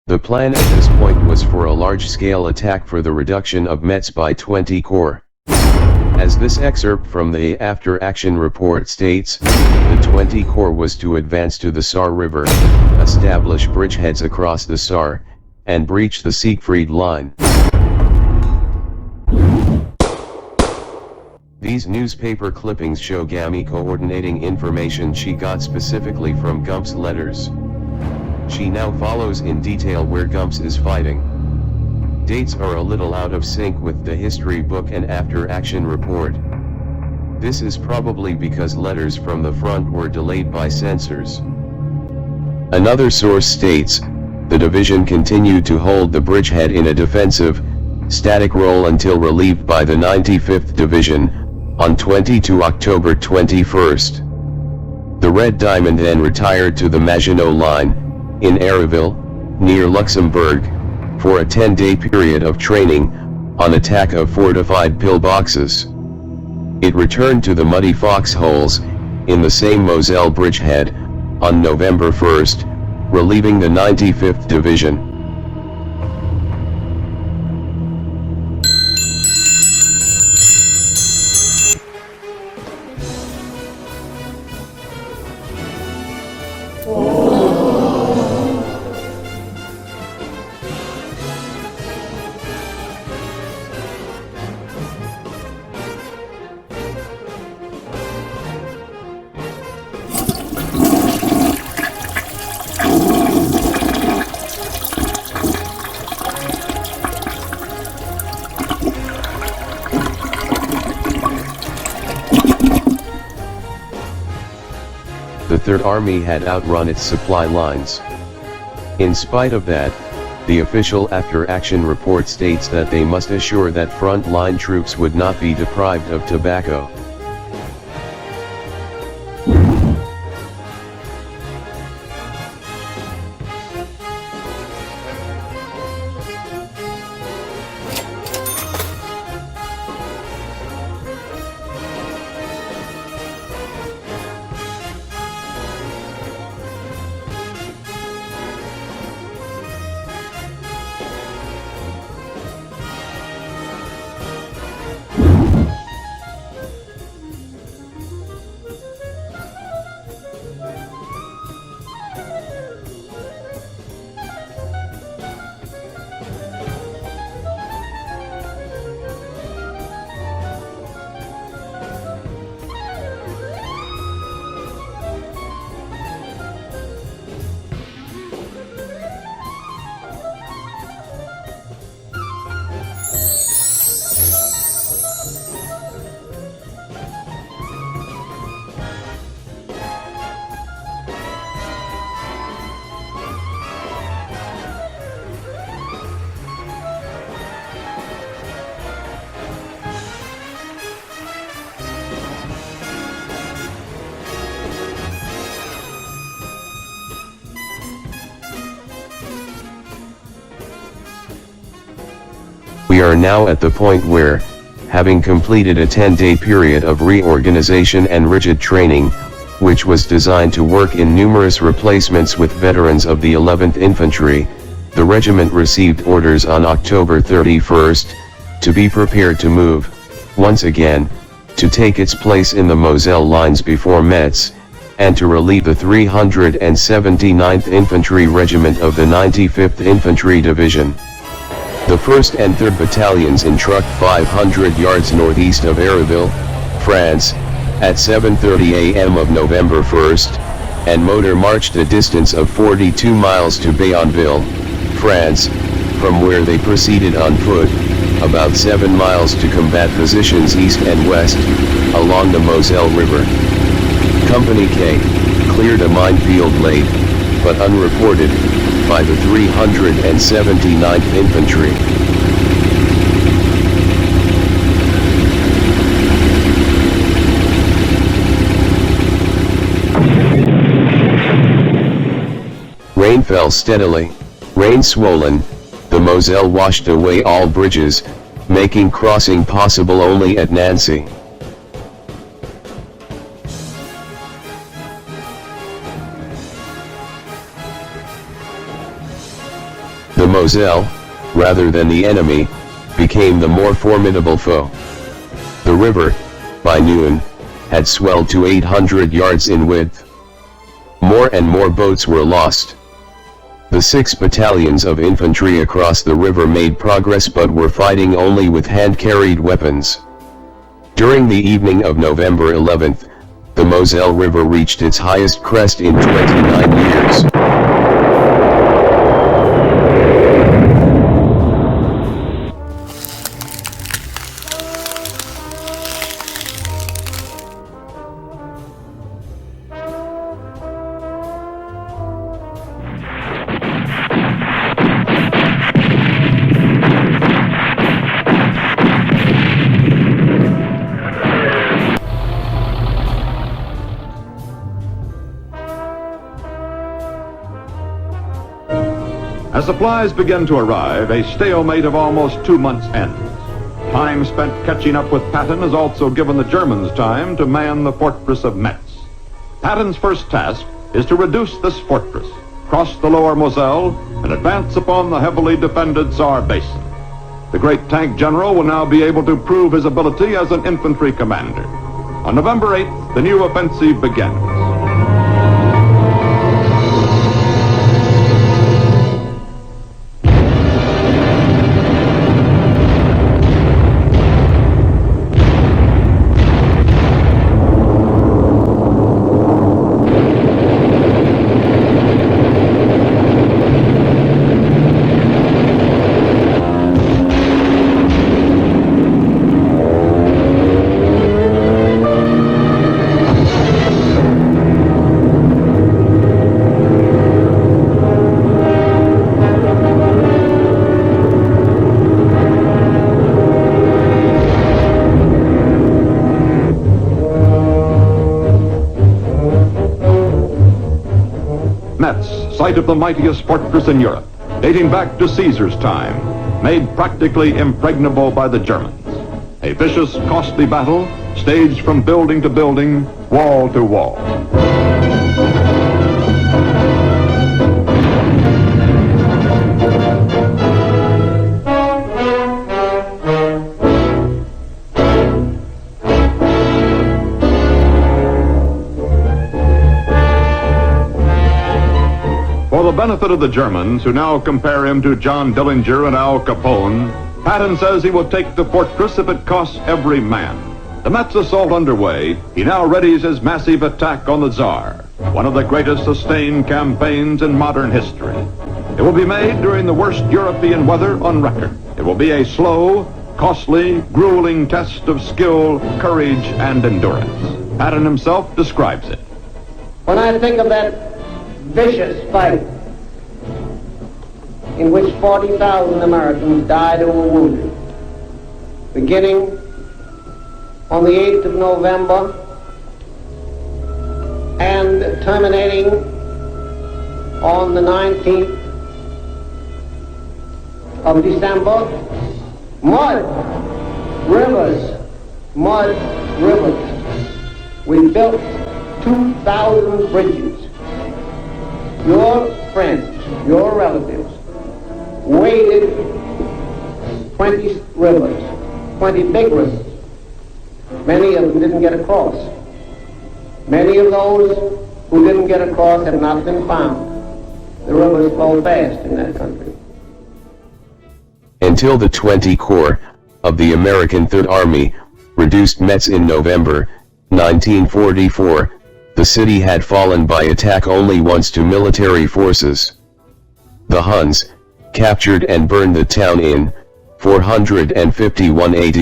The plan at this point was for a large-scale attack for the reduction of Metz by 20 corps. As this excerpt from the after-action report states, the 20 Corps was to advance to the Saar River, establish bridgeheads across the Saar, and breach the Siegfried Line. These newspaper clippings show Gammy coordinating information she got specifically from Gump's letters. She now follows in detail where Gumps is fighting. Dates are a little out of sync with the history book and after-action report. This is probably because letters from the front were delayed by censors. Another source states, the division continued to hold the bridgehead in a defensive, static role until relieved by the 95th Division, on 22 October 21st. The Red Diamond then retired to the Maginot Line, in Aéroville, near Luxembourg, for a 10-day period of training, on attack of fortified pillboxes. It returned to the muddy foxholes, in the same Moselle bridgehead, on November 1st, relieving the 95th Division. The Third Army had outrun its supply lines. In spite of that, the official after-action report states that they must assure that front-line troops would not be deprived of tobacco. We are now at the point where, having completed a 10-day period of reorganization and rigid training, which was designed to work in numerous replacements with veterans of the 11th Infantry, the regiment received orders on October 31st, to be prepared to move, once again, to take its place in the Moselle lines before Metz, and to relieve the 379th Infantry Regiment of the 95th Infantry Division. The 1st and 3rd Battalions entrucked 500 yards northeast of Aéroville, France, at 7:30 a.m. of November 1st, and motor marched a distance of 42 miles to Bayonville, France, from where they proceeded on foot, about 7 miles to combat positions east and west, along the Moselle River. Company K cleared a minefield laid, but unreported, by the 379th Infantry. Rain fell steadily. Rain swollen, the Moselle washed away all bridges, making crossing possible only at Nancy. Moselle, rather than the enemy, became the more formidable foe. The river, by noon, had swelled to 800 yards in width. More and more boats were lost. The 6 battalions of infantry across the river made progress but were fighting only with hand-carried weapons. During the evening of November 11th, the Moselle River reached its highest crest in 29 years. As supplies begin to arrive, a stalemate of almost 2 months ends. Time spent catching up with Patton has also given the Germans time to man the fortress of Metz. Patton's first task is to reduce this fortress, cross the lower Moselle, and advance upon the heavily defended Saar Basin. The great tank general will now be able to prove his ability as an infantry commander. On November 8th, the new offensive begins. Metz, site of the mightiest fortress in Europe, dating back to Caesar's time, made practically impregnable by the Germans. A vicious, costly battle, staged from building to building, wall to wall. For the benefit of the Germans, who now compare him to John Dillinger and Al Capone, Patton says he will take the fortress if it costs every man. The Metz assault underway, he now readies his massive attack on the Tsar, one of the greatest sustained campaigns in modern history. It will be made during the worst European weather on record. It will be a slow, costly, grueling test of skill, courage, and endurance. Patton himself describes it. When I think of that vicious fight in which 40,000 Americans died or were wounded, beginning on the 8th of November and terminating on the 19th of December. Mud rivers. We built 2,000 bridges. Your friends, your relatives, waded 20 rivers, 20 big rivers. Many of them didn't get across. Many of those who didn't get across have not been found. The rivers flow fast in that country. Until the 20 Corps of the American Third Army reduced Metz in November 1944, the city had fallen by attack only once to military forces. The Huns captured and burned the town in 451 AD.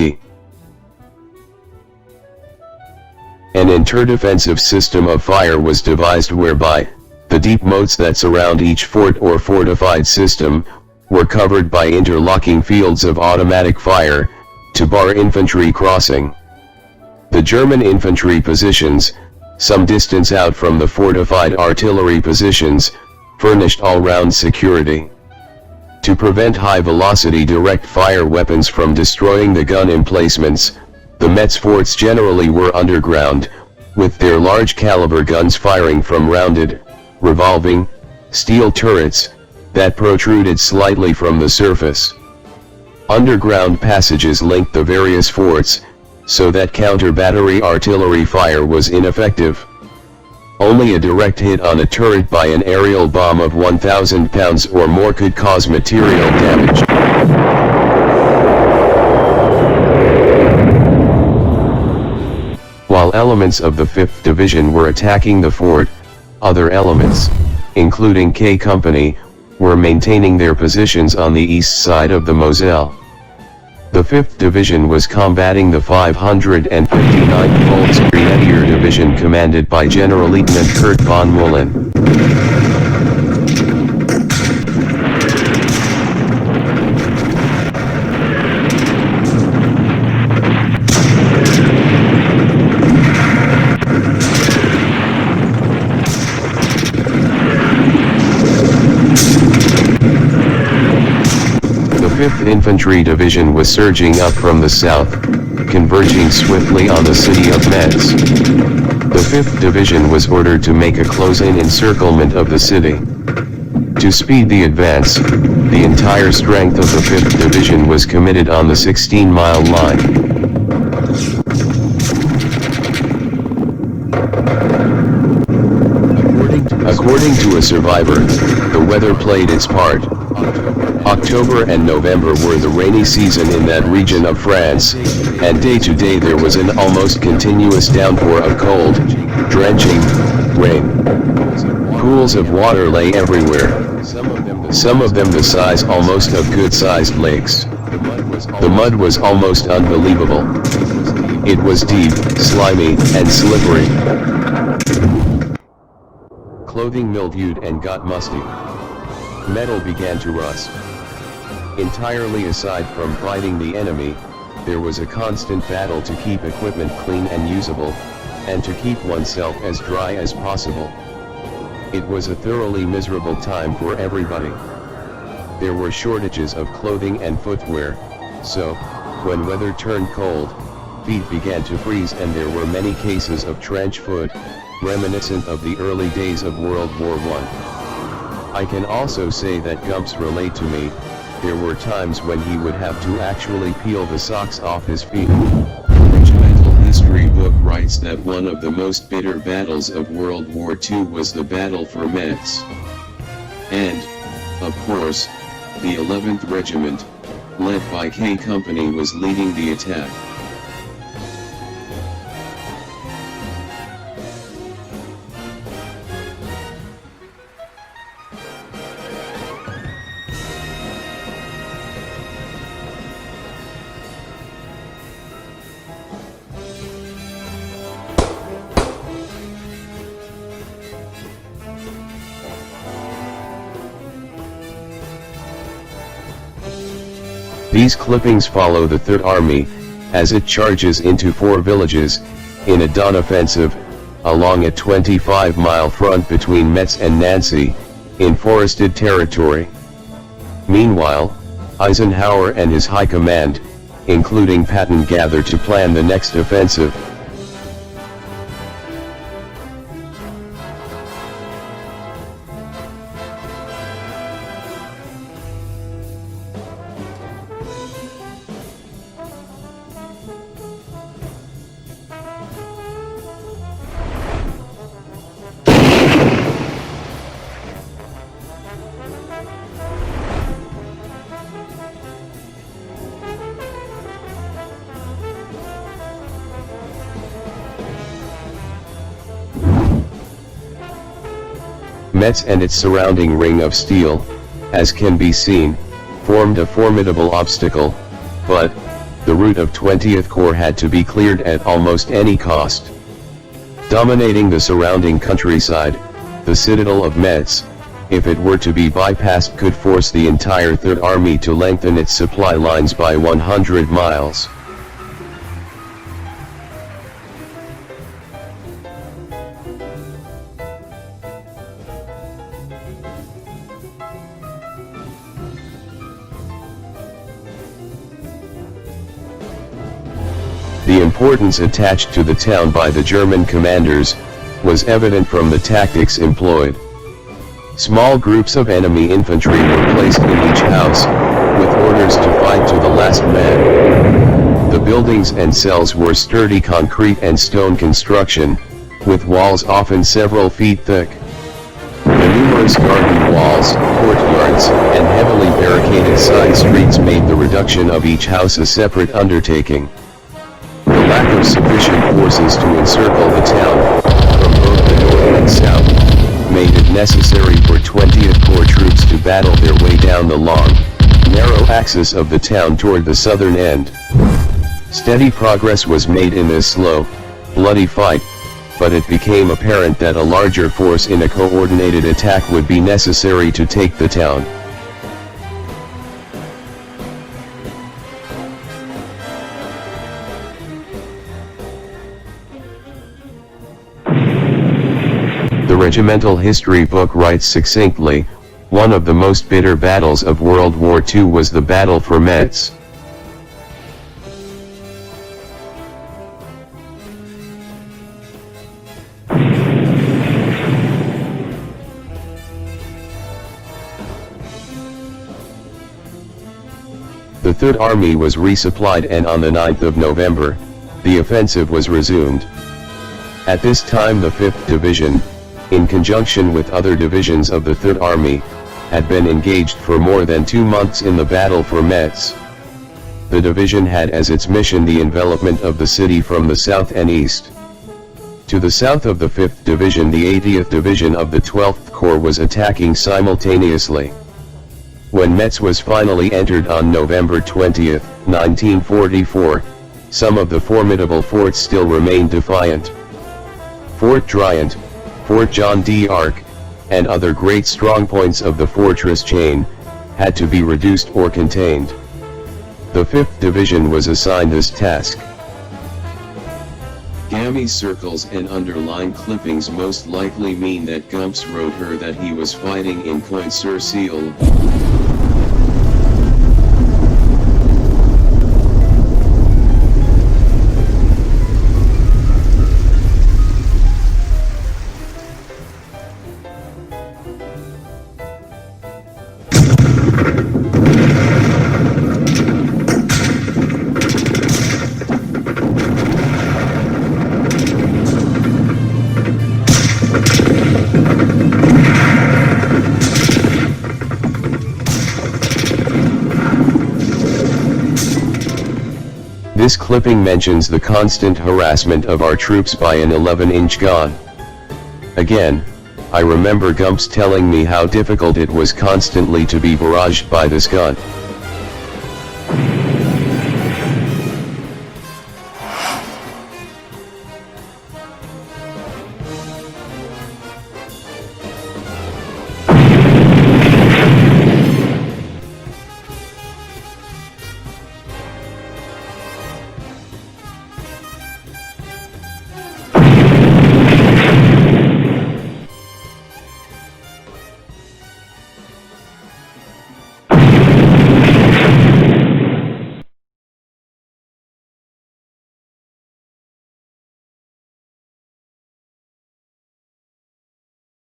An interdefensive system of fire was devised whereby the deep moats that surround each fort or fortified system were covered by interlocking fields of automatic fire to bar infantry crossing. The German infantry positions, some distance out from the fortified artillery positions, furnished all-round security. To prevent high-velocity direct fire weapons from destroying the gun emplacements, the Metz forts generally were underground, with their large-caliber guns firing from rounded, revolving, steel turrets, that protruded slightly from the surface. Underground passages linked the various forts, so that counter-battery artillery fire was ineffective. Only a direct hit on a turret by an aerial bomb of 1,000 pounds or more could cause material damage. While elements of the 5th Division were attacking the fort, other elements, including K Company, were maintaining their positions on the east side of the Moselle. The 5th Division was combating the 559th Volksgrenadier Division commanded by General-Lieutenant Kurt von Mullen. The 5th Infantry Division was surging up from the south, converging swiftly on the city of Metz. The 5th Division was ordered to make a close-in encirclement of the city. To speed the advance, the entire strength of the 5th Division was committed on the 16-mile line. According to a survivor, the weather played its part. October and November were the rainy season in that region of France, and day to day there was an almost continuous downpour of cold, drenching rain. Pools of water lay everywhere, some of them the size almost of good-sized lakes. The mud was almost unbelievable. It was deep, slimy, and slippery. Clothing mildewed and got musty. Metal began to rust. Entirely aside from fighting the enemy, there was a constant battle to keep equipment clean and usable, and to keep oneself as dry as possible. It was a thoroughly miserable time for everybody. There were shortages of clothing and footwear, so, when weather turned cold, feet began to freeze and there were many cases of trench foot, reminiscent of the early days of World War I. I can also say that Gumps relate to me. There were times when he would have to actually peel the socks off his feet. The regimental history book writes that one of the most bitter battles of World War II was the battle for Metz. And, of course, the 11th Regiment, led by K Company, was leading the attack. These clippings follow the Third Army, as it charges into 4 villages, in a dawn offensive, along a 25-mile front between Metz and Nancy, in forested territory. Meanwhile, Eisenhower and his high command, including Patton, gather to plan the next offensive. Metz and its surrounding ring of steel, as can be seen, formed a formidable obstacle, but the route of 20th Corps had to be cleared at almost any cost. Dominating the surrounding countryside, the citadel of Metz, if it were to be bypassed, could force the entire Third Army to lengthen its supply lines by 100 miles. The importance attached to the town by the German commanders was evident from the tactics employed. Small groups of enemy infantry were placed in each house, with orders to fight to the last man. The buildings and cells were sturdy concrete and stone construction, with walls often several feet thick. The numerous garden walls, courtyards, and heavily barricaded side streets made the reduction of each house a separate undertaking. The lack of sufficient forces to encircle the town, from both the north and south, made it necessary for 20th Corps troops to battle their way down the long, narrow axis of the town toward the southern end. Steady progress was made in this slow, bloody fight, but it became apparent that a larger force in a coordinated attack would be necessary to take the town. The regimental history book writes succinctly, one of the most bitter battles of World War II was the battle for Metz. The Third Army was resupplied, and on the 9th of November, the offensive was resumed. At this time the 5th Division, in conjunction with other divisions of the Third Army, had been engaged for more than 2 months in the battle for Metz. The division had as its mission the envelopment of the city from the south and east. To the south of the 5th Division, the 80th Division of the 12th Corps was attacking simultaneously. When Metz was finally entered on November 20, 1944, some of the formidable forts still remained defiant. Fort Driant, Fort John d'Arc, and other great strongpoints of the fortress chain, had to be reduced or contained. The 5th Division was assigned this task. Gammie's circles and underlined clippings most likely mean that Gumps wrote her that he was fighting in Coin-sur-Seille. This clipping mentions the constant harassment of our troops by an 11-inch gun. Again, I remember Gumps telling me how difficult it was constantly to be barraged by this gun.